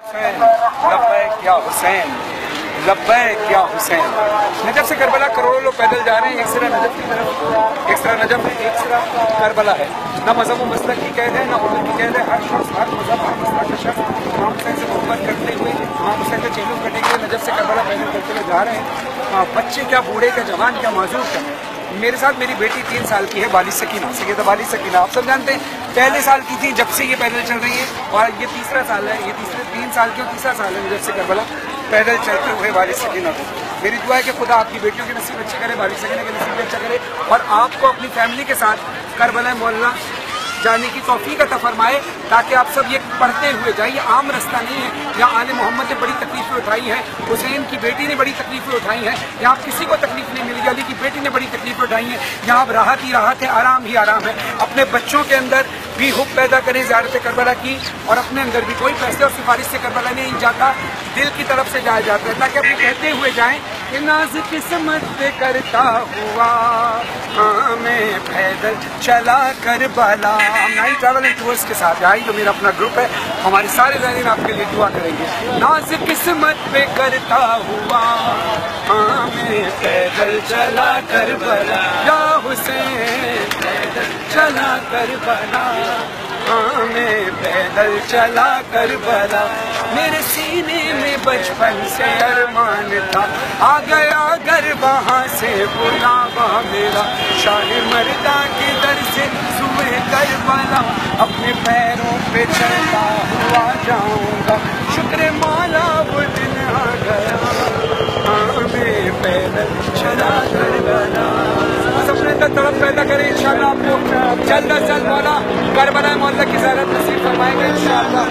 लब्बैक या हुसैन, लब्बैक या हुसैन। नजफ से करबला करोड़ों लोग पैदल जा रहे हैं, एक सिरा नजफ की तरफ, एक सिरा नजफ है, एक सिरा करबला है। ना मजहब व मसलक की कैद है, ना उम्र की कैद है। हर शख्स, हर मजहब, हर मसलक का शख्स इमाम हुसैन से मोहब्बत करते हुए, इमाम हुसैन के चेलों करने के लिए नजफ से करबला पैदल करते हुए जा रहे हैं। बच्चे क्या, बूढ़े क्या, जवान क्या, माजूर क्या। मेरे साथ मेरी बेटी 3 साल की है, बालिश सकीना से, तो बालिश सकीना आप सब जानते हैं, पहले साल की थी जब से ये पैदल चल रही है, और ये तीसरा साल है, ये 3 साल की और तीसरा साल है जब से करबला पैदल चलते हुए बालिश सकीना को। मेरी दुआ है कि खुदा आपकी बेटियों के नसीब अच्छे करे, बालिश सकीना के नसीब अच्छा करे, और आपको अपनी फैमिली के साथ करबला मोहल्ला जाने की तौफीक अता फरमाए, ताकि आप सब ये पढ़ते हुए जाइए। आम रास्ता नहीं है, यहाँ आले मोहम्मद ने बड़ी तकलीफें उठाई हैं, हुसैन की बेटी ने बड़ी तकलीफें उठाई हैं, यहाँ किसी को तकलीफ नहीं मिली, अली की बेटी ने बड़ी तकलीफें उठाई हैं। यहाँ अब राहत ही राहत है, आराम ही आराम है। अपने बच्चों के अंदर भी हुब पैदा करें ज़ियारत करबला की, और अपने अंदर भी कोई पैसे और सिफारिश से करबला नहीं जाता, दिल की तरफ से जाया जाता है, ताकि अपने कहते हुए जाएं कि नाज़ किस्मत पे करता हुआ मैं पैदल चला करबला। हम नाइट ट्रैवल एंड टूर्स के साथ आई, जो मेरा अपना ग्रुप है, हमारे सारे ज़ायरीन आपके लिए दुआ करेंगे। नाज़ किस्मत पे करता हुआ मैं पैदल चला करबला, या हुसैन पैदल चला करबला, मैं पैदल चला करबला। मेरे सीने में बचपन से अरमान था, आ गया घर वहाँ से बुलावा मेरा, शाह मर्दा के दर से सुबह करबला, अपने पैरों पे चलता हुआ जाऊंगा, शुक्र मौला वो दिन आ गया, मैं पैदल चला करबला। अपने अंदर तड़प पैदा करें, इंशाअल्लाह आपको जल्द अज जल्द मौला करबला मोहल्ला की ज़ियारत नसीब फरमाएंगे इंशाअल्लाह।